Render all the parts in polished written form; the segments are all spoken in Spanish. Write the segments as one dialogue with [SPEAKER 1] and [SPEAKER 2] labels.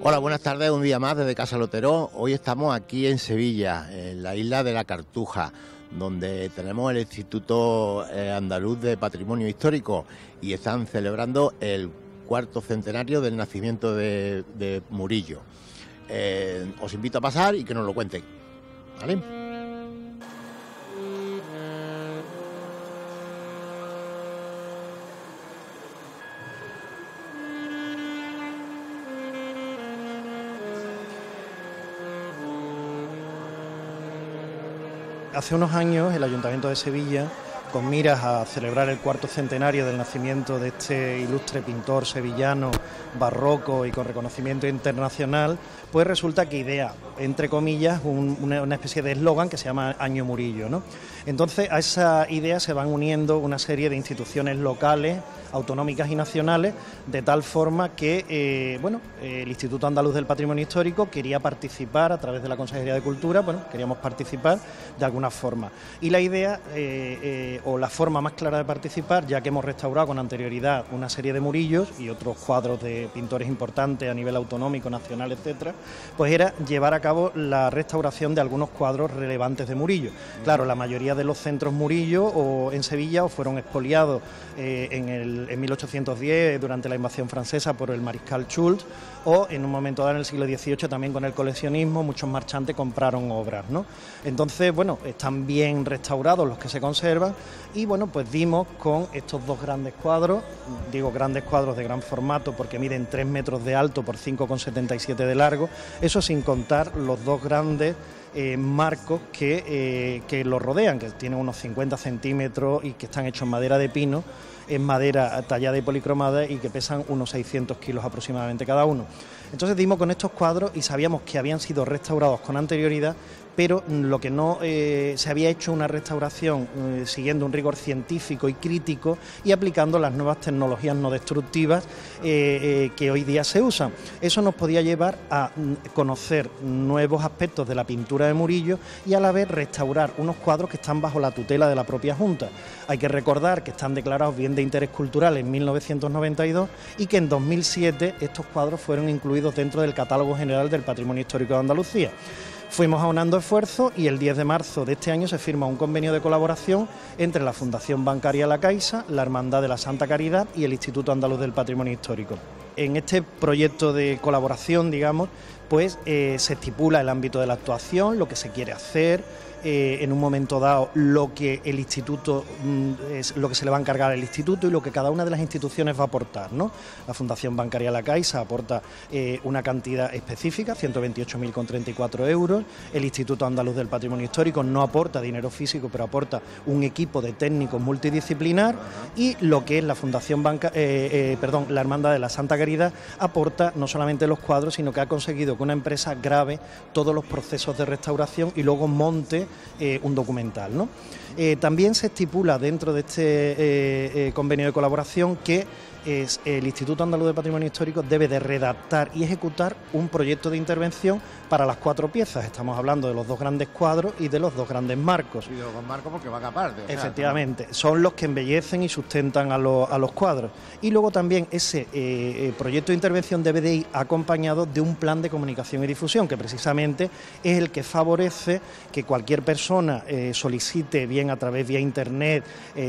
[SPEAKER 1] Hola, buenas tardes, un día más desde Casa Lotero. Hoy estamos aquí en Sevilla, en la isla de la Cartuja, donde tenemos el Instituto Andaluz de Patrimonio Histórico y están celebrando el cuarto centenario del nacimiento de Murillo. Os invito a pasar y que nos lo cuenten, ¿vale?
[SPEAKER 2] Hace unos años el Ayuntamiento de Sevilla, con miras a celebrar el cuarto centenario del nacimiento de este ilustre pintor sevillano, barroco y con reconocimiento internacional, pues resulta que idea, entre comillas, una especie de eslogan que se llama Año Murillo, ¿no? Entonces a esa idea se van uniendo una serie de instituciones locales, autonómicas y nacionales, de tal forma que el Instituto Andaluz del Patrimonio Histórico quería participar a través de la Consejería de Cultura, queríamos participar de alguna forma. Y la idea, o la forma más clara de participar, ya que hemos restaurado con anterioridad una serie de Murillos y otros cuadros de pintores importantes a nivel autonómico, nacional, etcétera, pues era llevar a cabo la restauración de algunos cuadros relevantes de Murillo. Claro, la mayoría de los centros Murillo o en Sevilla o fueron expoliados en 1810 durante la invasión francesa por el mariscal Schultz, o en un momento dado en el siglo XVIII también con el coleccionismo muchos marchantes compraron obras, ¿no? Entonces, están bien restaurados los que se conservan y pues dimos con estos dos grandes cuadros, digo grandes cuadros de gran formato porque miden 3 metros de alto por 5,77 de largo, eso sin contar los dos grandes marcos que los rodean, que tienen unos 50 centímetros y que están hechos en madera de pino, en madera tallada y policromada y que pesan unos 600 kilos aproximadamente cada uno. Entonces dimos con estos cuadros y sabíamos que habían sido restaurados con anterioridad, pero lo que no se había hecho una restauración siguiendo un rigor científico y crítico y aplicando las nuevas tecnologías no destructivas que hoy día se usan. Eso nos podía llevar a conocer nuevos aspectos de la pintura de Murillo y a la vez restaurar unos cuadros que están bajo la tutela de la propia Junta. Hay que recordar que están declarados bien de interés cultural en 1992 y que en 2007 estos cuadros fueron incluidos dentro del Catálogo General del Patrimonio Histórico de Andalucía. Fuimos aunando esfuerzos y el 10 de marzo de este año se firma un convenio de colaboración entre la Fundación Bancaria La Caixa, la Hermandad de la Santa Caridad y el Instituto Andaluz del Patrimonio Histórico. En este proyecto de colaboración, se estipula el ámbito de la actuación, lo que se quiere hacer, en un momento dado lo que el instituto lo que se le va a encargar al instituto y lo que cada una de las instituciones va a aportar, ¿no? La Fundación Bancaria La Caixa aporta una cantidad específica, 128.034 euros. El Instituto Andaluz del Patrimonio Histórico no aporta dinero físico, pero aporta un equipo de técnicos multidisciplinar, y lo que es la Fundación la Hermandad de la Santa Caridad aporta no solamente los cuadros, sino que ha conseguido que una empresa grabe todos los procesos de restauración y luego monte un documental, ¿no? También se estipula dentro de este convenio de colaboración que el Instituto Andaluz de Patrimonio Histórico debe de redactar y ejecutar un proyecto de intervención para las 4 piezas. Estamos hablando de los 2 grandes cuadros y de los 2 grandes marcos.
[SPEAKER 1] Y de los 2 marcos porque van aparte.
[SPEAKER 2] Efectivamente, son los que embellecen y sustentan a los cuadros. Y luego también ese proyecto de intervención debe de ir acompañado de un plan de comunicación y difusión, que precisamente es el que favorece que cualquier persona solicite, bien a través vía internet,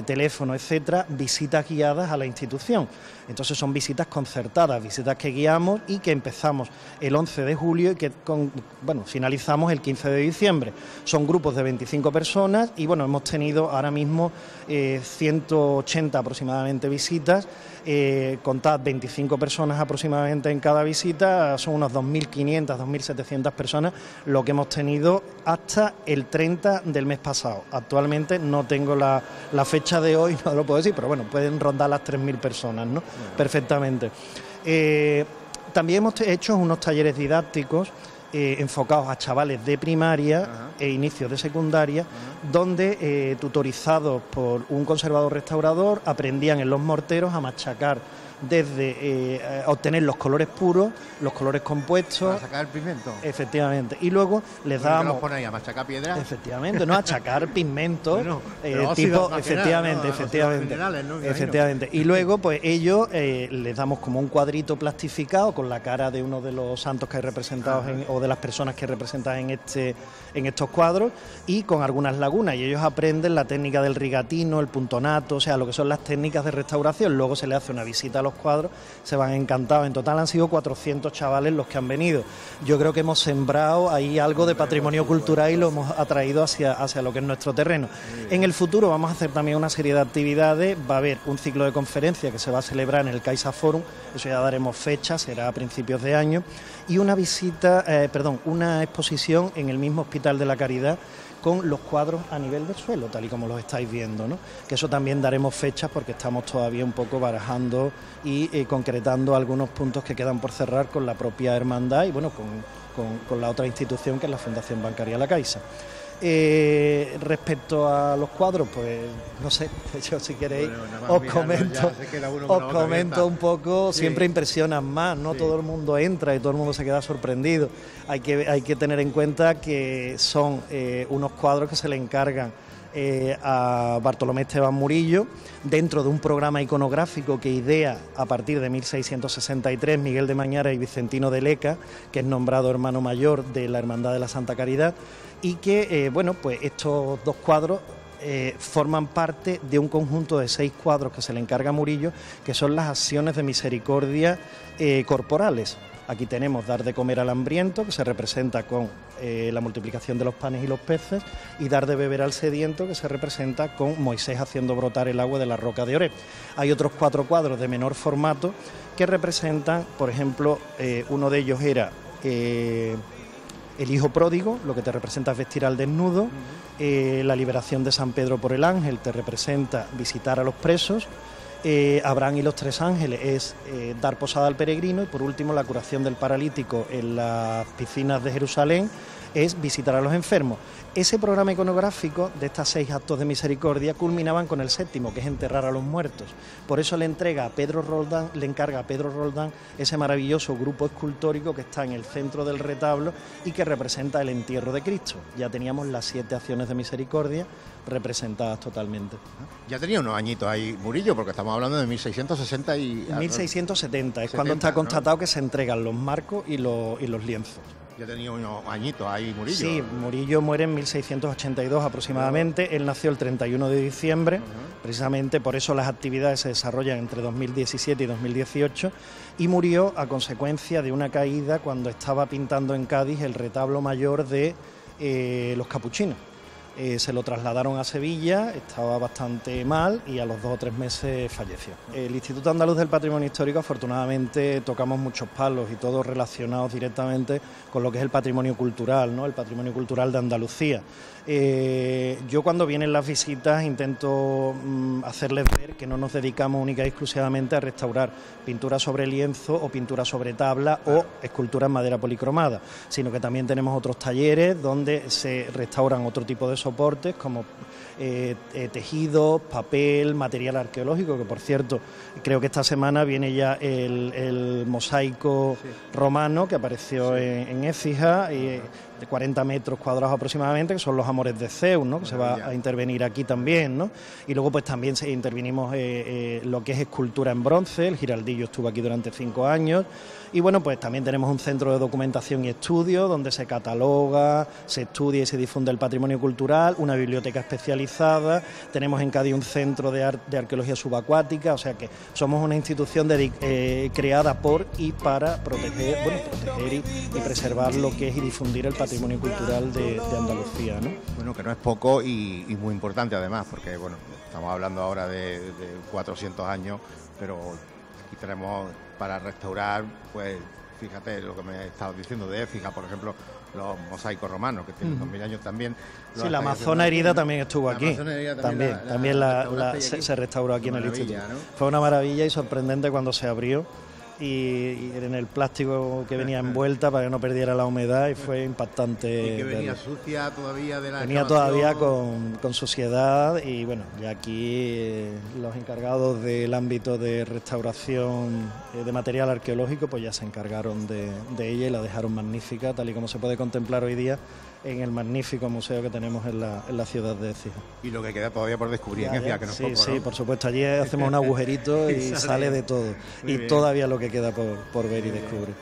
[SPEAKER 2] teléfono, etcétera, visitas guiadas a la institución. Entonces son visitas concertadas, visitas que guiamos y que empezamos el 11 de julio y que finalizamos el 15 de diciembre. Son grupos de 25 personas y hemos tenido ahora mismo 180 aproximadamente visitas, contadas 25 personas aproximadamente en cada visita, son unos 2.500, 2.700 personas lo que hemos tenido hasta el 30 del mes pasado. Actualmente no tengo la fecha de hoy, no lo puedo decir, pero pueden rondar las 3.000 personas, ¿no? Perfectamente. También hemos hecho unos talleres didácticos enfocados a chavales de primaria e inicios de secundaria, donde tutorizados por un conservador restaurador aprendían en los morteros a machacar desde obtener los colores puros, los colores compuestos.
[SPEAKER 1] ¿Para sacar el pigmento?
[SPEAKER 2] Efectivamente. Y luego les dábamos...
[SPEAKER 1] ¿Qué los ponéis a machacar piedras?
[SPEAKER 2] Efectivamente, no, a achacar pigmentos.
[SPEAKER 1] Bueno,
[SPEAKER 2] tipo, efectivamente,
[SPEAKER 1] ¿no?
[SPEAKER 2] efectivamente.
[SPEAKER 1] Minerales, ¿no?
[SPEAKER 2] Efectivamente. Y luego, pues ellos les damos como un cuadrito plastificado con la cara de uno de los santos que hay representados o de las personas que representan en estos cuadros, y con algunas lagunas. Y ellos aprenden la técnica del rigatino, el puntonato, o sea, lo que son las técnicas de restauración. Luego se les hace una visita a los cuadros, se van encantados. En total han sido 400 chavales los que han venido. Yo creo que hemos sembrado ahí algo de patrimonio cultural y lo hemos atraído hacia lo que es nuestro terreno. En el futuro vamos a hacer también una serie de actividades. Va a haber un ciclo de conferencias que se va a celebrar en el Caixa Forum, eso ya daremos fecha, será a principios de año, y una una exposición en el mismo Hospital de la Caridad con los cuadros a nivel del suelo, tal y como los estáis viendo, ¿no? Que eso también daremos fechas porque estamos todavía un poco barajando y concretando algunos puntos que quedan por cerrar con la propia hermandad y bueno, con la otra institución que es la Fundación Bancaria La Caixa. Respecto a los cuadros, pues no sé, yo si queréis os comento un poco, sí. Siempre impresionan más, no todo el mundo entra y todo el mundo se queda sorprendido. Hay que tener en cuenta que son unos cuadros que se le encargan a Bartolomé Esteban Murillo dentro de un programa iconográfico que idea a partir de 1663 Miguel de Mañara y Vicentino de Leca, que es nombrado hermano mayor de la Hermandad de la Santa Caridad, y que pues estos dos cuadros forman parte de un conjunto de 6 cuadros que se le encarga a Murillo, que son las acciones de misericordia corporales. Aquí tenemos dar de comer al hambriento, que se representa con la multiplicación de los panes y los peces, y dar de beber al sediento, que se representa con Moisés haciendo brotar el agua de la roca de Oreb. Hay otros 4 cuadros de menor formato que representan, por ejemplo, uno de ellos era el hijo pródigo, lo que te representa es vestir al desnudo. La liberación de San Pedro por el ángel te representa visitar a los presos. Abraham y los 3 ángeles es dar posada al peregrino, y por último la curación del paralítico en las piscinas de Jerusalén es visitar a los enfermos. Ese programa iconográfico de estos 6 actos de misericordia culminaban con el 7º, que es enterrar a los muertos. Por eso le encarga a Pedro Roldán ese maravilloso grupo escultórico que está en el centro del retablo y que representa el entierro de Cristo. Ya teníamos las 7 acciones de misericordia representadas totalmente.
[SPEAKER 1] Ya tenía unos añitos ahí Murillo, porque estamos hablando de 1660 y...
[SPEAKER 2] 1670 es cuando está constatado, ¿no?, que se entregan los marcos y los lienzos.
[SPEAKER 1] Ya tenía unos añitos ahí Murillo.
[SPEAKER 2] Sí, Murillo muere en 1682 aproximadamente. Él nació el 31 de diciembre, precisamente por eso las actividades se desarrollan entre 2017 y 2018, y murió a consecuencia de una caída cuando estaba pintando en Cádiz el retablo mayor de los capuchinos. Se lo trasladaron a Sevilla, estaba bastante mal y a los 2 o 3 meses falleció. El Instituto Andaluz del Patrimonio Histórico, afortunadamente, tocamos muchos palos y todos relacionados directamente con lo que es el patrimonio cultural, ¿no?, el patrimonio cultural de Andalucía. Yo cuando vienen las visitas intento hacerles ver que no nos dedicamos única y exclusivamente a restaurar pintura sobre lienzo o pintura sobre tabla o escultura en madera policromada, sino que también tenemos otros talleres donde se restauran otro tipo de soportes como tejidos, papel, material arqueológico, que por cierto creo que esta semana viene ya el mosaico romano que apareció en Écija, de 40 metros cuadrados aproximadamente, que son los amores de Zeus, ¿no?, que se va a intervenir aquí también, ¿no? Y luego pues también intervinimos lo que es escultura en bronce. El Giraldillo estuvo aquí durante 5 años. Y bueno, pues también tenemos un centro de documentación y estudio donde se cataloga, se estudia y se difunde el patrimonio cultural, una biblioteca especializada, tenemos en Cádiz un centro de arqueología subacuática, o sea que somos una institución creada por y para proteger y preservar lo que es y difundir el patrimonio cultural de Andalucía, ¿no?
[SPEAKER 1] Bueno, que no es poco y muy importante además, porque bueno, estamos hablando ahora de 400 años, pero aquí tenemos para restaurar, pues fíjate lo que me estabas diciendo de Écija, por ejemplo, los mosaicos romanos, que tienen 2000 años también.
[SPEAKER 2] Sí, la Amazona herida también estuvo aquí. También se restauró aquí en el instituto. ¿No? Fue una maravilla y sorprendente cuando se abrió. y en el plástico que venía envuelta para que no perdiera la humedad, y fue impactante.
[SPEAKER 1] Y que venía sucia todavía de la
[SPEAKER 2] venía todavía con suciedad, y bueno, ya aquí los encargados del ámbito de restauración de material arqueológico pues ya se encargaron de ella y la dejaron magnífica, tal y como se puede contemplar hoy día en el magnífico museo que tenemos en la ciudad de Écija.
[SPEAKER 1] Y lo que queda todavía por descubrir en Écija, que no es poco, ¿no?
[SPEAKER 2] Sí, por supuesto, allí hacemos un agujerito y sale de todo. Muy y bien. Todavía lo que queda por ver y descubrir.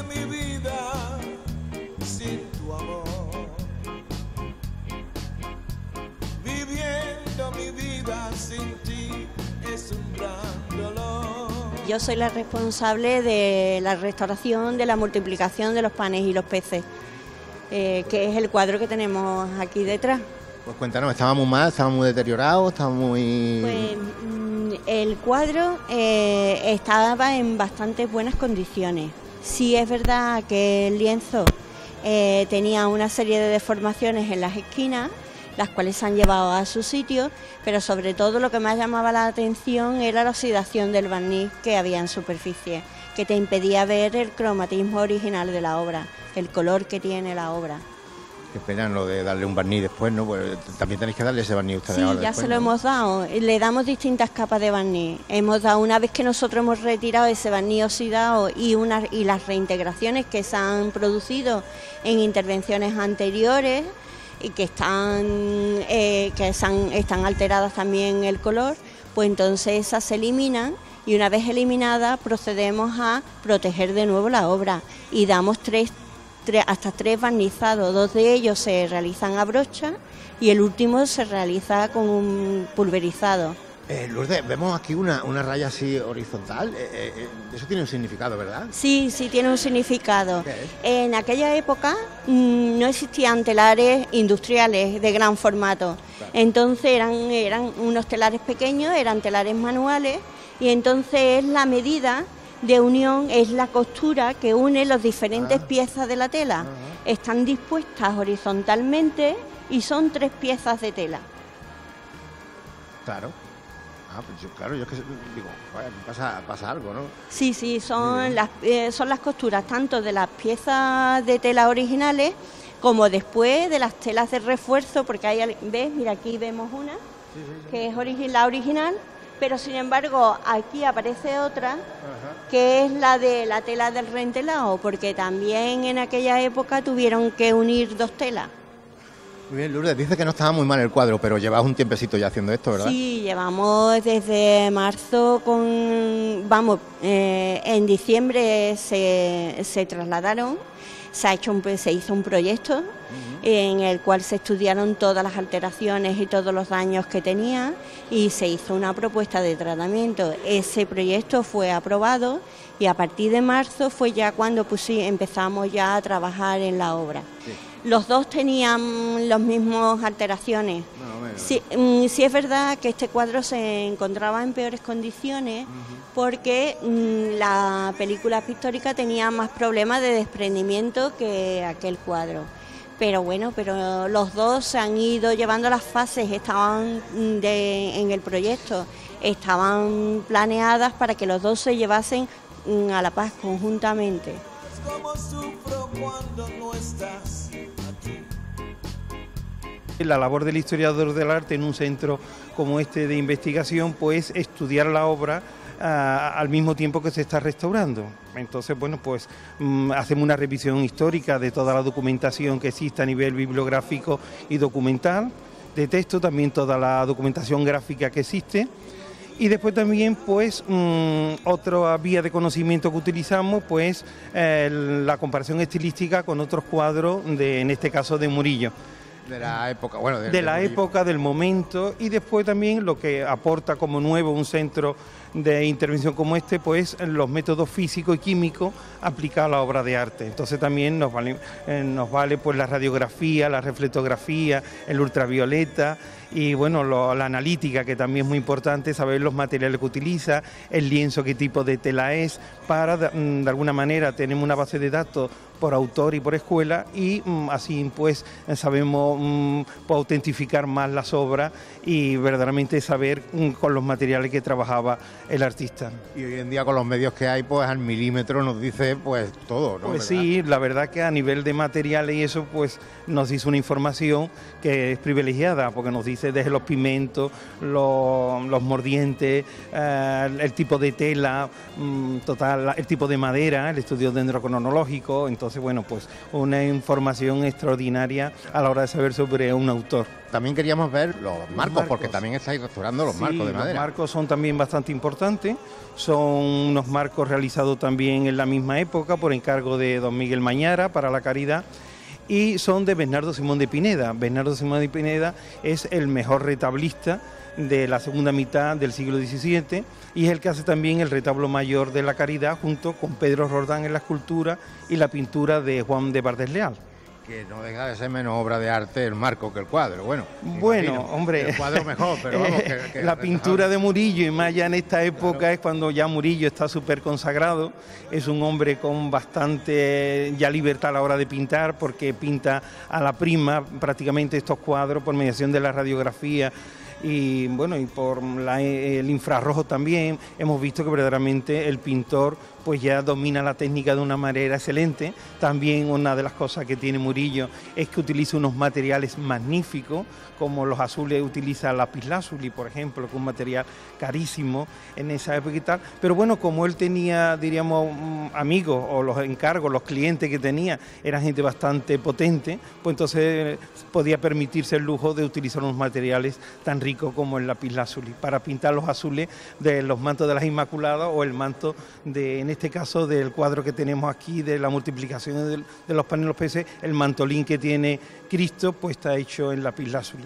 [SPEAKER 3] Mi vida sin tu amor, viviendo mi vida sin ti es un gran dolor.
[SPEAKER 4] Yo soy la responsable de la restauración, de la multiplicación de los panes y los peces, que es el cuadro que tenemos aquí detrás.
[SPEAKER 1] Pues cuéntanos, ¿estaba muy mal, estaba muy deteriorado, estaba muy...?
[SPEAKER 4] Pues el cuadro estaba en bastante buenas condiciones. Sí es verdad que el lienzo tenía una serie de deformaciones en las esquinas, las cuales se han llevado a su sitio, pero sobre todo lo que más llamaba la atención era la oxidación del barniz que había en superficie, que te impedía ver el cromatismo original de la obra, el color que tiene la obra.
[SPEAKER 1] Qué pena lo de darle un barniz después, ¿no? Pues también tenéis que darle ese barniz ustedes.
[SPEAKER 4] Sí,
[SPEAKER 1] ahora
[SPEAKER 4] ya
[SPEAKER 1] después,
[SPEAKER 4] se lo
[SPEAKER 1] ¿no?
[SPEAKER 4] hemos dado. Le damos distintas capas de barniz. Hemos dado, una vez que nosotros hemos retirado ese barniz oxidado y las reintegraciones que se han producido en intervenciones anteriores y que están alteradas también el color, pues entonces esas se eliminan. Y una vez eliminada procedemos a proteger de nuevo la obra y damos hasta tres barnizados. 2 de ellos se realizan a brocha y el último se realiza con un pulverizado.
[SPEAKER 1] Lourdes, vemos aquí una raya así horizontal, eso tiene un significado, ¿verdad?
[SPEAKER 4] Sí, tiene un significado.
[SPEAKER 1] ¿Qué es?
[SPEAKER 4] En aquella época no existían telares industriales de gran formato, claro. Entonces eran unos telares pequeños, eran telares manuales, y entonces la medida de unión es la costura que une las diferentes piezas de la tela. Están dispuestas horizontalmente y son 3 piezas de tela.
[SPEAKER 1] Claro. Pues yo es que digo, vaya, pasa algo, ¿no?
[SPEAKER 4] Sí, son las costuras tanto de las piezas de tela originales como después de las telas de refuerzo, porque hay, ¿ves? Mira, aquí vemos una que es la original, pero sin embargo aquí aparece otra que es la de la tela del rentelado, porque también en aquella época tuvieron que unir 2 telas.
[SPEAKER 1] Muy bien, Lourdes, dice que no estaba muy mal el cuadro, pero llevas un tiempecito ya haciendo esto, ¿verdad?
[SPEAKER 4] Sí, llevamos desde marzo en diciembre se trasladaron, se hizo un proyecto en el cual se estudiaron todas las alteraciones y todos los daños que tenía y se hizo una propuesta de tratamiento. Ese proyecto fue aprobado y a partir de marzo fue ya cuando empezamos ya a trabajar en la obra. Sí. Los 2 tenían las mismas alteraciones. Sí, es verdad que este cuadro se encontraba en peores condiciones porque la película pictórica tenía más problemas de desprendimiento que aquel cuadro. Pero bueno, los 2 se han ido llevando las fases, estaban en el proyecto, estaban planeadas para que los 2 se llevasen a la paz conjuntamente.
[SPEAKER 3] Como sufro cuando no estás aquí.
[SPEAKER 5] La labor del historiador del arte en un centro como este de investigación, pues estudiar la obra al mismo tiempo que se está restaurando. Entonces, bueno, pues hacemos una revisión histórica de toda la documentación que existe a nivel bibliográfico y documental, de texto, también toda la documentación gráfica que existe. Y después también, pues, otra vía de conocimiento que utilizamos, pues, la comparación estilística con otros cuadros, en este caso de Murillo.
[SPEAKER 1] De la época, bueno,
[SPEAKER 5] de la época, del momento, y después también lo que aporta como nuevo un centro de intervención como este, pues los métodos físicos y químicos aplicados a la obra de arte. Entonces también nos vale pues la radiografía, la reflectografía, el ultravioleta y bueno, la analítica, que también es muy importante, saber los materiales que utiliza, el lienzo, qué tipo de tela es, para de alguna manera tenemos una base de datos por autor y por escuela y así pues sabemos pues, autentificar más las obras y verdaderamente saber con los materiales que trabajaba el artista.
[SPEAKER 1] Y hoy en día con los medios que hay, pues al milímetro nos dice pues todo, ¿no?
[SPEAKER 5] Pues
[SPEAKER 1] ¿verdad?
[SPEAKER 5] sí, la verdad que a nivel de materiales y eso, pues nos dice una información que es privilegiada, porque nos dice desde los pigmentos, los mordientes, el tipo de tela, total, el tipo de madera, el estudio dendrocronológico. Entonces, bueno, pues una información extraordinaria a la hora de saber sobre un autor.
[SPEAKER 1] También queríamos ver los marcos, porque también estáis restaurando los marcos de madera.
[SPEAKER 5] Los marcos son también bastante importantes, son unos marcos realizados también en la misma época por encargo de don Miguel Mañara para la Caridad, y son de Bernardo Simón de Pineda. Bernardo Simón de Pineda es el mejor retablista de la segunda mitad del siglo XVII y es el que hace también el retablo mayor de la Caridad junto con Pedro Roldán en la escultura y la pintura de Juan de Bardés Leal.
[SPEAKER 1] Que no deja de ser menos obra de arte el marco que el cuadro. Bueno,
[SPEAKER 5] hombre,
[SPEAKER 1] el cuadro mejor, pero vamos, que
[SPEAKER 5] la pintura de Murillo, y más ya en esta época, claro, es cuando ya Murillo está súper consagrado. Es un hombre con bastante ya libertad a la hora de pintar, porque pinta a la prima prácticamente estos cuadros por mediación de la radiografía. Y bueno, y por el infrarrojo también hemos visto que verdaderamente el pintor pues ya domina la técnica de una manera excelente. También una de las cosas que tiene Murillo es que utiliza unos materiales magníficos, como los azules utiliza lapislázuli, por ejemplo, que es un material carísimo en esa época y tal. Pero bueno, como él tenía, diríamos, amigos, o los encargos, los clientes que tenía, eran gente bastante potente, pues entonces podía permitirse el lujo de utilizar unos materiales tan ricos como el lapislázuli para pintar los azules de los mantos de las Inmaculadas o el manto de, en este caso, del cuadro que tenemos aquí de la multiplicación de los paneles PC, el mantolín que tiene Cristo, pues está hecho en lapislázuli.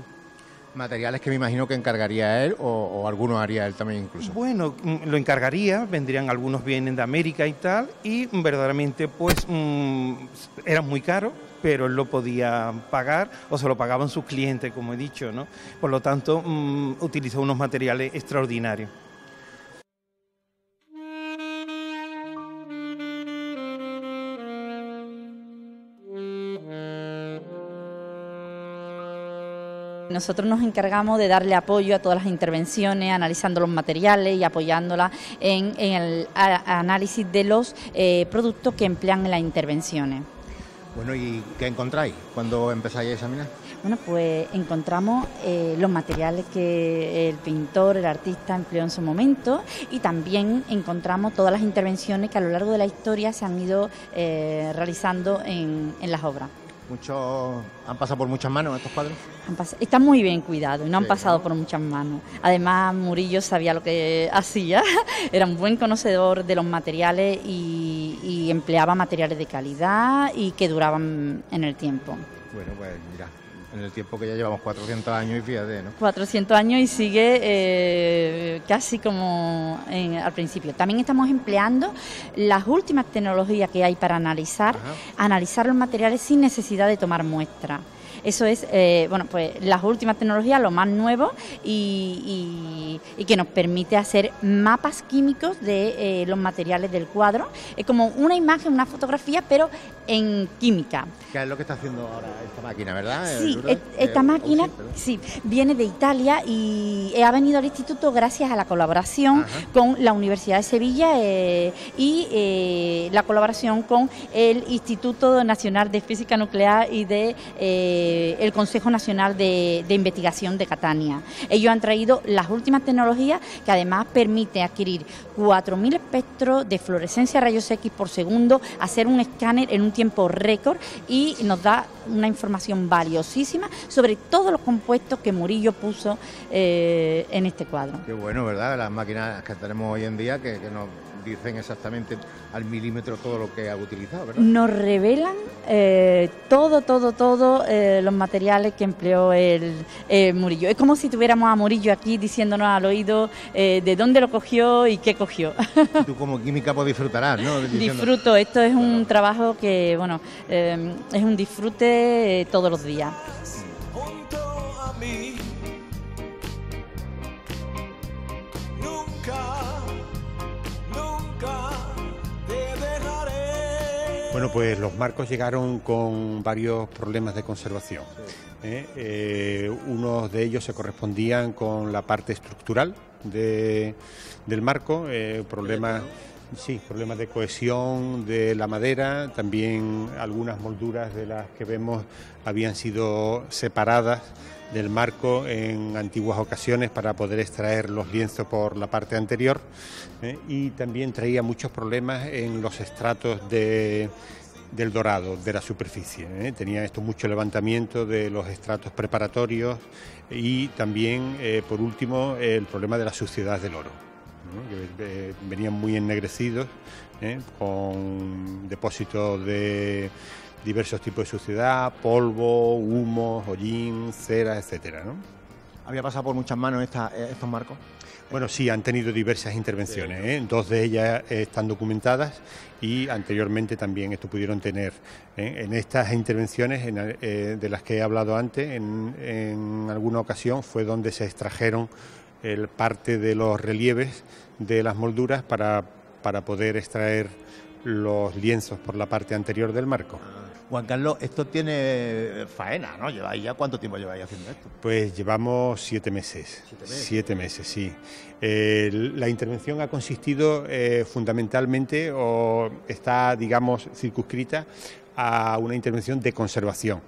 [SPEAKER 1] Materiales que me imagino que encargaría él o algunos haría él también incluso.
[SPEAKER 5] Bueno, lo encargaría, vendrían, algunos vienen de América y tal, y verdaderamente pues eran muy caros, pero él lo podía pagar o se lo pagaban sus clientes, como he dicho, ¿no? Por lo tanto, utilizó unos materiales extraordinarios.
[SPEAKER 6] Nosotros nos encargamos de darle apoyo a todas las intervenciones, analizando los materiales y apoyándolas en el análisis de los productos que emplean en las intervenciones.
[SPEAKER 1] Bueno, ¿y qué encontráis cuando empezáis a examinar?
[SPEAKER 6] Bueno, pues encontramos los materiales que el pintor, el artista empleó en su momento, y también encontramos todas las intervenciones que a lo largo de la historia se han ido realizando en las obras.
[SPEAKER 1] ¿Muchos han pasado por muchas manos estos cuadros?
[SPEAKER 6] Están muy bien cuidados y no han pasado,
[SPEAKER 1] ¿no?,
[SPEAKER 6] por muchas manos. Además, Murillo sabía lo que hacía, era un buen conocedor de los materiales y empleaba materiales de calidad y que duraban en el tiempo.
[SPEAKER 1] Bueno, pues mira, en el tiempo que ya llevamos 400 años y fíjate, ¿no? 400
[SPEAKER 6] años y sigue casi como al principio. También estamos empleando las últimas tecnologías que hay para analizar los materiales sin necesidad de tomar muestras. Eso es, bueno, pues las últimas tecnologías, lo más nuevo y que nos permite hacer mapas químicos de los materiales del cuadro. Es como una imagen, una fotografía, pero en química.
[SPEAKER 1] ¿Qué es lo que está haciendo ahora esta máquina, verdad?
[SPEAKER 6] Sí, esta máquina viene de Italia y ha venido al instituto gracias a la colaboración con la Universidad de Sevilla y la colaboración con el Instituto Nacional de Física Nuclear y de el Consejo Nacional de Investigación de Catania. Ellos han traído las últimas tecnologías que además permite adquirir 4.000 espectros de fluorescencia rayos X por segundo, hacer un escáner en un tiempo récord y nos da una información valiosísima sobre todos los compuestos que Murillo puso en este cuadro. Qué
[SPEAKER 1] bueno, ¿verdad? Las máquinas que tenemos hoy en día que nos dicen exactamente al milímetro todo lo que ha utilizado, ¿verdad?
[SPEAKER 6] Nos revelan todos los materiales que empleó el Murillo. Es como si tuviéramos a Murillo aquí diciéndonos al oído de dónde lo cogió y qué cogió.
[SPEAKER 1] Tú como química pues disfrutarás, ¿no?
[SPEAKER 6] Disfruto, esto es un trabajo que, bueno, es un disfrute todos los días.
[SPEAKER 3] Junto a mí, nunca te dejaré.
[SPEAKER 7] Bueno, pues los marcos llegaron con varios problemas de conservación. Unos de ellos se correspondían con la parte estructural del marco, problemas de cohesión de la madera, también algunas molduras de las que vemos habían sido separadas del marco en antiguas ocasiones para poder extraer los lienzos por la parte anterior, y también traía muchos problemas en los estratos del dorado, de la superficie. Tenía esto mucho levantamiento de los estratos preparatorios y también, por último, el problema de la suciedad del oro, que venían muy ennegrecidos, con depósitos de diversos tipos de suciedad, polvo, humo, hollín, cera, etcétera, ¿no?
[SPEAKER 1] ¿Había pasado por muchas manos estos marcos?
[SPEAKER 7] Bueno, sí, han tenido diversas intervenciones, Dos de ellas están documentadas y anteriormente también esto pudieron tener. En estas intervenciones de las que he hablado antes, en alguna ocasión fue donde se extrajeron parte de los relieves de las molduras para poder extraer los lienzos por la parte anterior del marco.
[SPEAKER 1] Juan Carlos, esto tiene faena, ¿no? ¿Cuánto tiempo lleváis haciendo esto?
[SPEAKER 7] Pues llevamos 7 meses. 7 meses, sí. La intervención ha consistido fundamentalmente, o está, digamos, circunscrita a una intervención de conservación.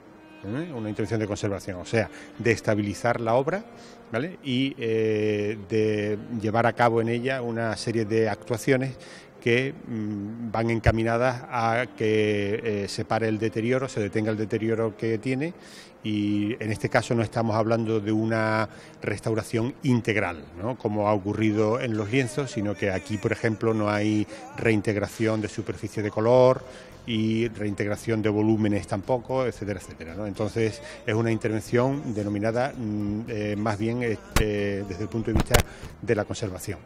[SPEAKER 7] Una intervención de conservación, o sea, de estabilizar la obra, ¿vale? Y de llevar a cabo en ella una serie de actuaciones que van encaminadas a que se pare el deterioro, se detenga el deterioro que tiene, y en este caso no estamos hablando de una restauración integral, ¿no?, como ha ocurrido en los lienzos, sino que aquí, por ejemplo, no hay reintegración de superficie de color y reintegración de volúmenes tampoco, etcétera, etcétera, ¿no? Entonces es una intervención denominada más bien desde el punto de vista de la conservación.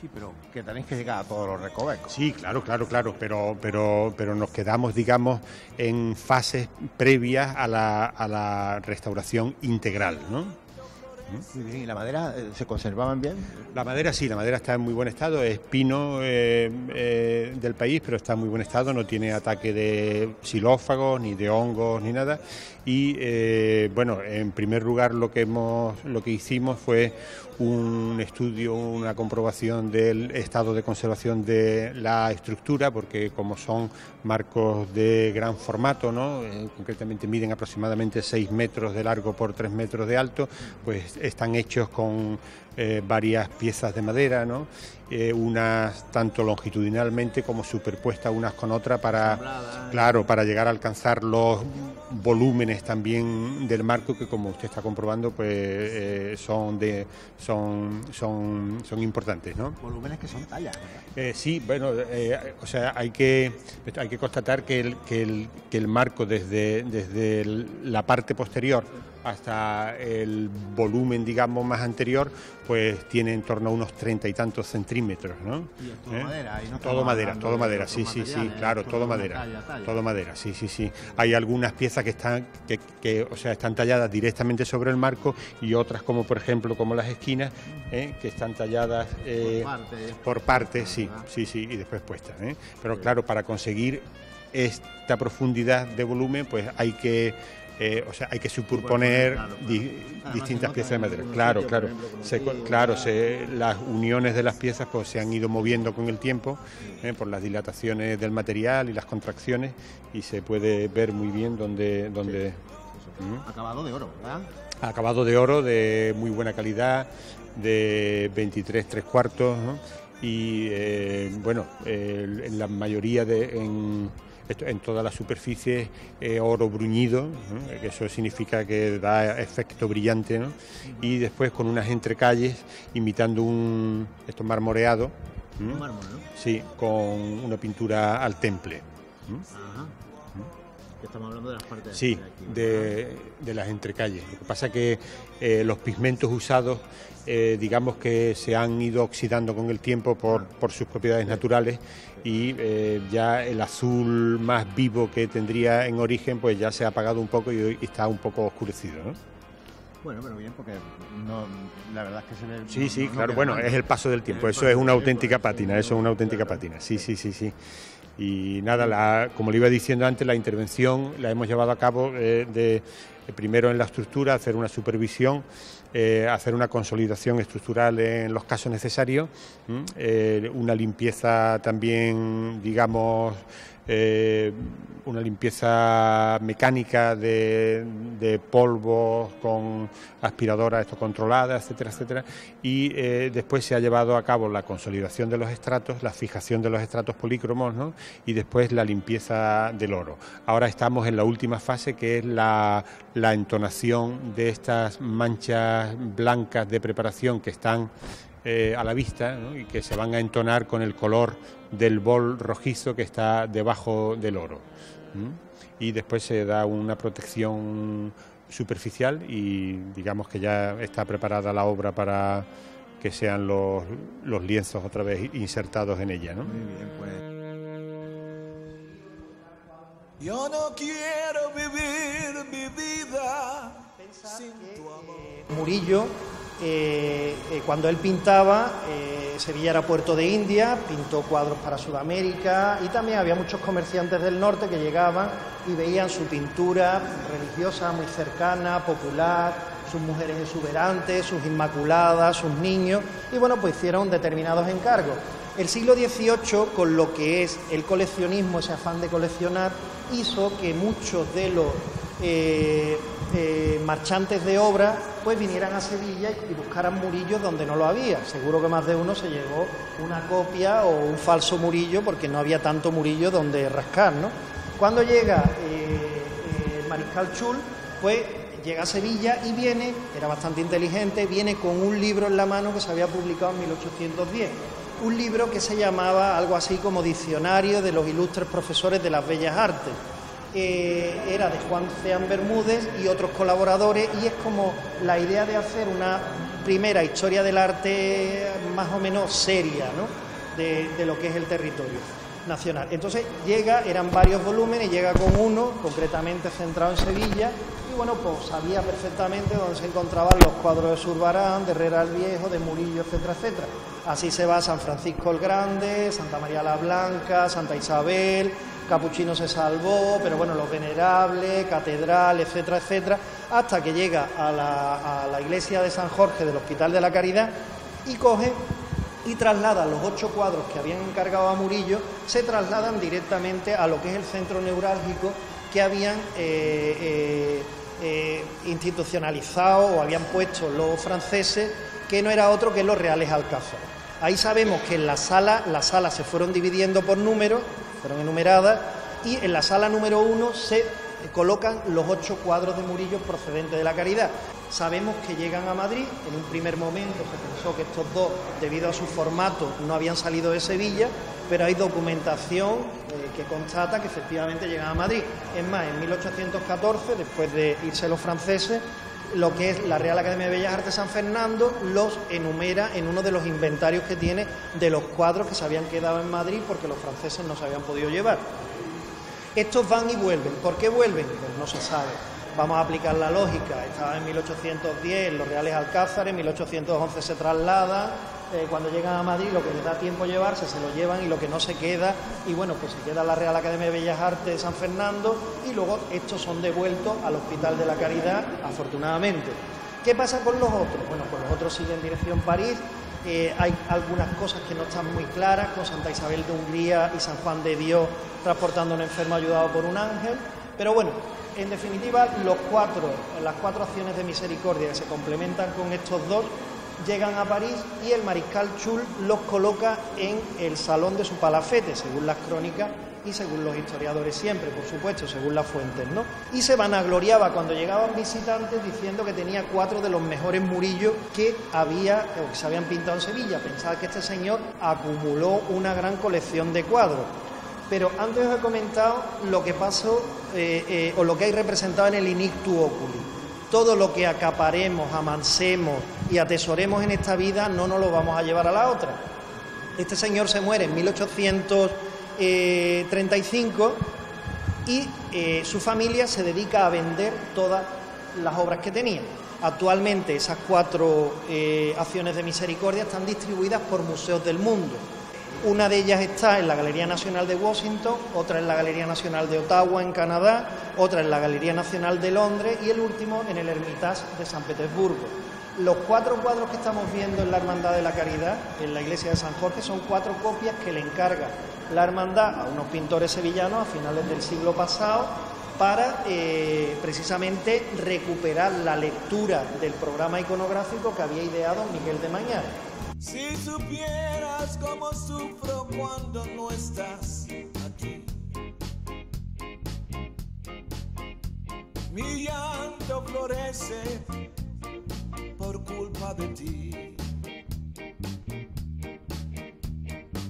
[SPEAKER 1] Sí, pero que tenéis que llegar a todos los recovecos.
[SPEAKER 7] Sí, claro, pero nos quedamos, digamos, en fases previas a la restauración integral, ¿no?
[SPEAKER 1] Muy bien, ¿y la madera se conservaban bien?
[SPEAKER 7] La madera sí, la madera está en muy buen estado, es pino del país, pero está en muy buen estado, no tiene ataque de xilófagos, ni de hongos, ni nada. Y bueno, en primer lugar lo que hicimos fue un estudio, una comprobación del estado de conservación de la estructura, porque como son marcos de gran formato, ¿no?, concretamente miden aproximadamente 6 metros de largo por 3 metros de alto, pues están hechos con varias piezas de madera, ¿no?, unas tanto longitudinalmente como superpuestas unas con otras para llegar a alcanzar los volúmenes también del marco, que como usted está comprobando pues son importantes, ¿no?
[SPEAKER 1] Volúmenes que son tallas, ¿verdad?
[SPEAKER 7] Sí, bueno, o sea, hay que constatar que el marco desde la parte posterior hasta el volumen, digamos, más anterior, pues tiene en torno a unos 30 y tantos centímetros, ¿no?
[SPEAKER 1] Y es todo madera, y no
[SPEAKER 7] todo madera, sí, claro, todo madera, todo madera, sí. Hay algunas piezas que están talladas directamente sobre el marco, y otras, como por ejemplo, como las esquinas, que están talladas por partes, sí, y después puestas, Pero claro, para conseguir esta profundidad de volumen, pues hay que superponer distintas piezas de madera. Claro. Las uniones de las piezas pues se han ido moviendo con el tiempo, por las dilataciones del material y las contracciones, y se puede ver muy bien dónde.
[SPEAKER 1] Acabado de oro, ¿verdad?
[SPEAKER 7] Acabado de oro, de muy buena calidad, de 23 3/4, ¿no? Y bueno, en la mayoría en toda la superficie oro bruñido, ¿no?, que eso significa que da efecto brillante, ¿no? Y después con unas entrecalles imitando esto marmoreado,
[SPEAKER 1] Un mármol, ¿no?
[SPEAKER 7] Sí, con una pintura al temple.
[SPEAKER 1] Ajá. Estamos hablando de las partes.
[SPEAKER 7] Sí, de las entrecalles. Lo que pasa es que los pigmentos usados, digamos que se han ido oxidando con el tiempo por sus propiedades naturales, y ya el azul más vivo que tendría en origen pues ya se ha apagado un poco y está un poco oscurecido, ¿no?
[SPEAKER 1] Bueno, pero bien, porque la verdad es que se ve...
[SPEAKER 7] Sí, claro, bueno, es el paso del tiempo, eso es una auténtica pátina, sí. Y nada, como le iba diciendo antes, la intervención la hemos llevado a cabo primero en la estructura, hacer una supervisión, hacer una consolidación estructural en los casos necesarios, una limpieza también, digamos, una limpieza mecánica de polvos con aspiradoras controladas, etcétera, etcétera, y después se ha llevado a cabo la consolidación de los estratos, la fijación de los estratos polícromos, ¿no? Y después la limpieza del oro. Ahora estamos en la última fase, que es la entonación de estas manchas blancas de preparación que están a la vista, ¿no? Y que se van a entonar con el color del bol rojizo que está debajo del oro. Y después se da una protección superficial y digamos que ya está preparada la obra para que sean los lienzos otra vez insertados en ella, ¿no?
[SPEAKER 1] Muy bien, pues.
[SPEAKER 3] Yo no quiero vivir mi vida sin tu amor.
[SPEAKER 2] Murillo, cuando él pintaba, Sevilla era puerto de India, pintó cuadros para Sudamérica y también había muchos comerciantes del norte que llegaban y veían su pintura religiosa muy cercana, popular, sus mujeres exuberantes, sus inmaculadas, sus niños, y bueno, pues hicieron determinados encargos. El siglo XVIII, con lo que es el coleccionismo, ese afán de coleccionar, hizo que muchos de los marchantes de obra pues vinieran a Sevilla y buscaran Murillo donde no lo había. Seguro que más de uno se llevó una copia o un falso Murillo porque no había tanto Murillo donde rascar, ¿no? Cuando llega el mariscal Chull, pues llega a Sevilla y viene, era bastante inteligente, viene con un libro en la mano que se había publicado en 1810. Un libro que se llamaba algo así como Diccionario de los Ilustres Profesores de las Bellas Artes. Era de Juan Ceán Bermúdez y otros colaboradores, y es como la idea de hacer una primera historia del arte más o menos seria, ¿no? de lo que es el territorio nacional. Entonces llega, eran varios volúmenes, llega con uno concretamente centrado en Sevilla, y bueno, pues sabía perfectamente dónde se encontraban los cuadros de Zurbarán, de Herrera el Viejo, de Murillo, etcétera, etcétera. Así se va a San Francisco el Grande, Santa María la Blanca, Santa Isabel, Capuchino se salvó, pero bueno, los Venerables, Catedral, etcétera, etcétera, hasta que llega a la iglesia de San Jorge del Hospital de la Caridad y coge y traslada los 8 cuadros que habían encargado a Murillo, se trasladan directamente a lo que es el centro neurálgico que habían institucionalizado o habían puesto los franceses, que no era otro que los Reales Alcázares. Ahí sabemos que en las salas se fueron dividiendo por números, fueron enumeradas, y en la sala número 1 se colocan los 8 cuadros de Murillo procedentes de la Caridad. Sabemos que llegan a Madrid, en un primer momento se pensó que estos dos, debido a su formato, no habían salido de Sevilla, pero hay documentación que constata que efectivamente llegan a Madrid. Es más, en 1814, después de irse los franceses, lo que es la Real Academia de Bellas Artes San Fernando los enumera en uno de los inventarios que tiene de los cuadros que se habían quedado en Madrid porque los franceses no se habían podido llevar. Estos van y vuelven. ¿Por qué vuelven? Pues no se sabe. Vamos a aplicar la lógica. Estaba en 1810 los Reales Alcázares, en 1811 se trasladan, cuando llegan a Madrid lo que les da tiempo a llevarse se lo llevan y lo que no se queda, y bueno, pues se queda la Real Academia de Bellas Artes de San Fernando y luego estos son devueltos al Hospital de la Caridad, afortunadamente. ¿Qué pasa con los otros? Bueno, pues los otros siguen dirección París. Hay algunas cosas que no están muy claras, con Santa Isabel de Hungría y San Juan de Dios transportando a un enfermo ayudado por un ángel, pero bueno, en definitiva las 4 acciones de misericordia que se complementan con estos dos llegan a París y el mariscal Chull los coloca en el salón de su palafete, según las crónicas y según los historiadores siempre, por supuesto, según las fuentes, ¿no? Y se vanagloriaba cuando llegaban visitantes diciendo que tenía 4 de los mejores Murillos que se habían pintado en Sevilla. Pensaba que este señor acumuló una gran colección de cuadros. Pero antes os he comentado lo que pasó o lo que hay representado en el Inictu Oculi. Todo lo que acaparemos, amansemos y atesoremos en esta vida no nos lo vamos a llevar a la otra. Este señor se muere en 1835 y su familia se dedica a vender todas las obras que tenía. Actualmente esas 4 acciones de misericordia están distribuidas por museos del mundo. Una de ellas está en la Galería Nacional de Washington, otra en la Galería Nacional de Ottawa, en Canadá, otra en la Galería Nacional de Londres y el último en el Hermitage de San Petersburgo. Los 4 cuadros que estamos viendo en la Hermandad de la Caridad, en la iglesia de San Jorge, son 4 copias que le encarga la Hermandad a unos pintores sevillanos a finales del siglo pasado para precisamente recuperar la lectura del programa iconográfico que había ideado Miguel de Mañara.
[SPEAKER 3] Si supieras cómo sufro cuando no estás aquí, mi llanto florece por culpa de ti.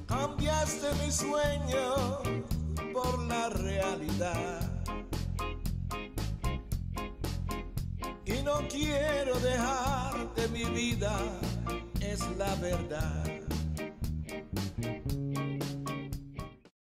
[SPEAKER 3] Cambiaste mi sueño por la realidad y no quiero dejarte mi vida, es la verdad.